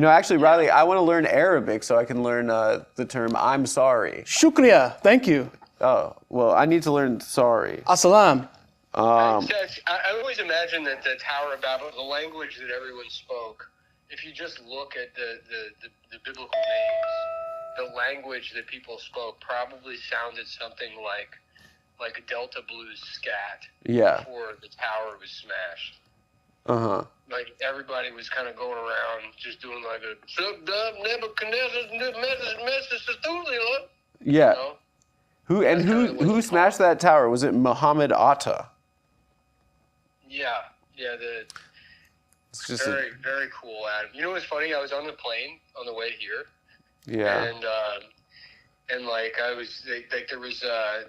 Actually, Riley, I want to learn Arabic so I can learn the term "I'm sorry." Shukriya. Thank you. Oh, well, I need to learn sorry. Assalam. I always imagine that the Tower of Babel, the language that everyone spoke, if you just look at the biblical names, the language that people spoke probably sounded something like a Delta blues scat. Yeah. Before the tower was smashed. Uh-huh. Like everybody was kind of going around just doing like a Nebuchadnezzar's Yeah. You know? Who smashed that tower? Was it Muhammad Atta? Yeah. It's just very, very cool, Adam. You know what's funny? I was on the plane on the way here. Yeah. And like I was like there was I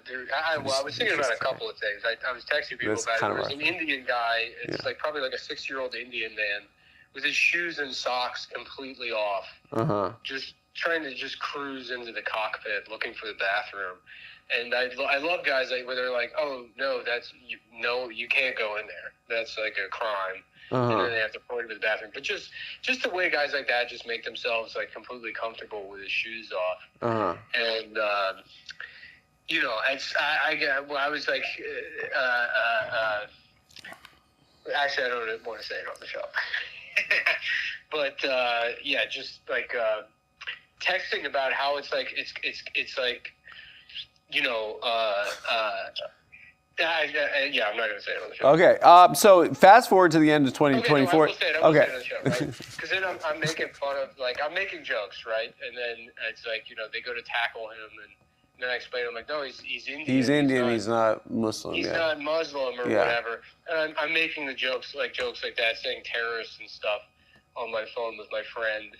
was thinking about a couple of things. I was texting people about it. There was an Indian guy. It's like probably like a 6-year-old Indian man with his shoes and socks completely off. Uh-huh. Just trying to just cruise into the cockpit looking for the bathroom. And I love guys where they're like, oh no, you can't go in there. That's like a crime. Uh-huh. And then they have to point him to the bathroom. But just the way guys like that just make themselves like completely comfortable with his shoes off. Uh-huh. And I was like, actually I don't want to say it on the show. But yeah, just like texting about how it's like yeah, I'm not going to say it on the show. Okay, so fast forward to the end of 2024. Okay, no, I will say it on the show, right? Because then I'm making fun of, like, I'm making jokes, right? And then it's like, they go to tackle him, and then I explain to him, like, no, he's Indian. He's Indian, he's not Muslim. He's not Muslim or whatever. And I'm making the jokes like that, saying terrorists and stuff on my phone with my friend,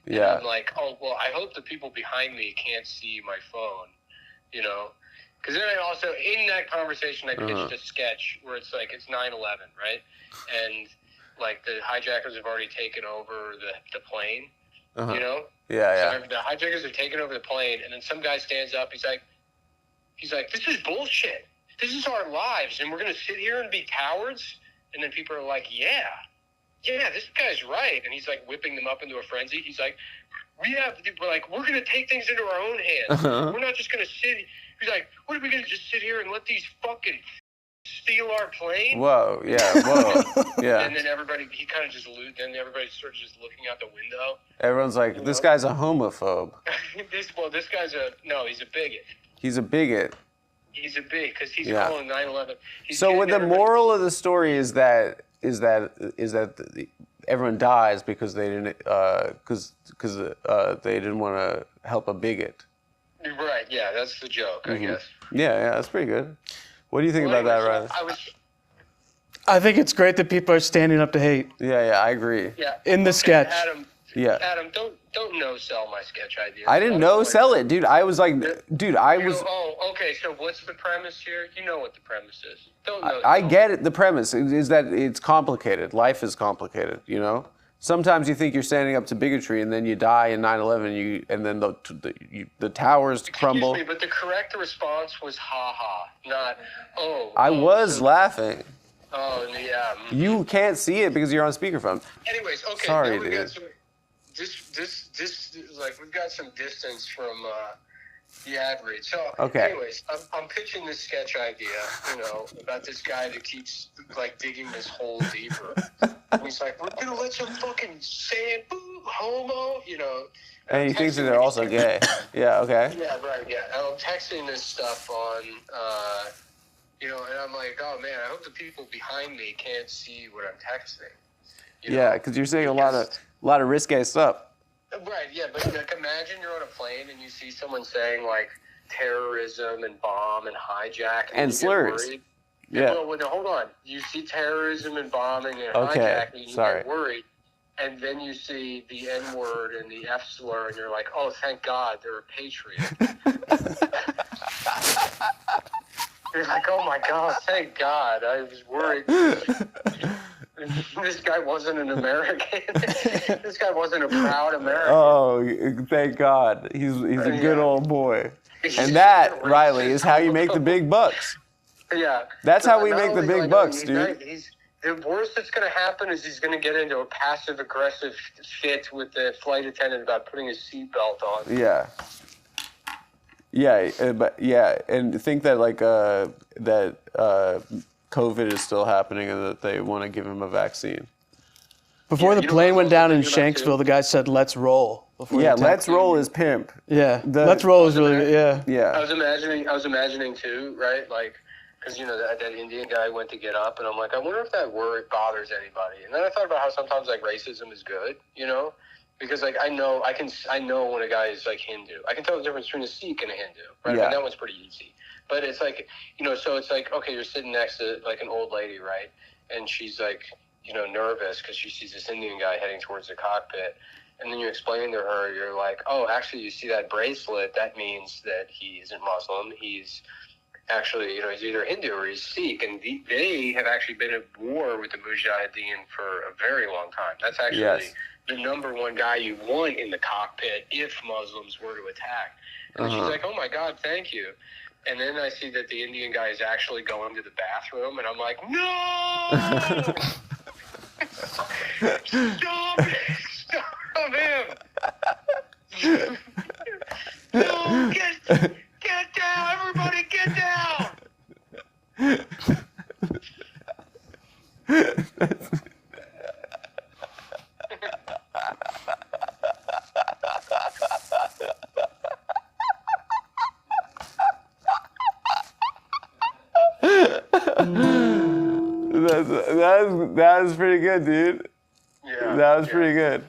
And I'm like, oh, well, I hope the people behind me can't see my phone, Because then I also, in that conversation, I pitched a sketch where it's like, it's 9/11, right? And, like, the hijackers have already taken over the plane, Yeah. So the hijackers have taken over the plane, and then some guy stands up, he's like, this is bullshit. This is our lives, and we're going to sit here and be cowards? And then people are like, yeah, this guy's right. And he's, like, whipping them up into a frenzy. He's like, we're going to take things into our own hands. We're not just going to sit. He's like, what are we going to just sit here and let these fucking steal our plane? Whoa. Yeah. And then he kind of just then everybody's sort of just looking out the window. Everyone's like, this guy's a homophobe. This guy's he's a bigot. He's a bigot. He's a bigot because he's calling 9/11. So the moral of the story is that everyone dies because they didn't they didn't want to help a bigot. Right, yeah, that's the joke, I guess. Yeah, that's pretty good. What do you think about that, Riley? I think it's great that people are standing up to hate. Yeah, I agree. Yeah. In the sketch. Adam, don't no-sell my sketch idea. I didn't no-sell it, dude. I was like, Oh, okay, so what's the premise here? You know what the premise is. I get it. The premise is that it's complicated. Life is complicated, Sometimes you think you're standing up to bigotry, and then you die in 9/11, and then the towers crumble. Excuse me, but the correct response was ha-ha, not, I was laughing. Oh, yeah. You can't see it because you're on speakerphone. Anyways, okay. Sorry, dude. Got we've got some distance from the ad read. So, okay. Anyways, I'm pitching this sketch idea, about this guy that keeps, like, digging this hole deeper. And he's like, we're going to let some fucking sand, boo, homo, And he thinks that they're also gay. Yeah, okay. Yeah, right, yeah. And I'm texting this stuff on, and I'm like, oh, man, I hope the people behind me can't see what I'm texting. Yeah, because you're saying a lot of risque stuff. Right, yeah, but like, imagine you're on a plane and you see someone saying, like, terrorism and bomb and hijack. And slurs. Yeah. Well, hold on. You see terrorism and bombing and hijacking and you get worried. And then you see the N-word and the F slur and you're like, oh, thank God, they're a patriot. You're like, oh, my God, thank God. I was worried. This guy wasn't an American. This guy wasn't a proud American. Oh, thank God. He's a good old boy. And that, Riley, is how you make the big bucks. Yeah. That's how we make the big bucks, dude. This the worst that's going to happen is he's going to get into a passive-aggressive fit with the flight attendant about putting his seatbelt on. Yeah. Yeah, and think that COVID is still happening and that they want to give him a vaccine. Before Yeah, the you know plane what went down in I'm thinking about, Shanksville, the guy said, "Let's roll." Before Yeah, the attack. let's roll is pimp. Yeah, The- let's roll is really good. Yeah. Yeah. I was imagining too, right? Like, because that Indian guy went to get up, and I'm like, I wonder if that word bothers anybody. And then I thought about how sometimes like racism is good, because like I know when a guy is like Hindu. I can tell the difference between a Sikh and a Hindu, right? I Yeah. mean, that one's pretty easy. But it's like, so it's like, okay, you're sitting next to like an old lady, right? And she's like, nervous because she sees this Indian guy heading towards the cockpit. And then you explain to her, you're like, oh, actually, you see that bracelet? That means that he isn't Muslim. He's actually, he's either Hindu or he's Sikh. And they have actually been at war with the Mujahideen for a very long time. That's actually the number one guy you want in the cockpit if Muslims were to attack. And she's like, oh, my God, thank you. And then I see that the Indian guy is actually going to the bathroom, and I'm like, no! Stop it! Stop him! No, get down! Everybody get down! That was pretty good, dude. Yeah. That was pretty good.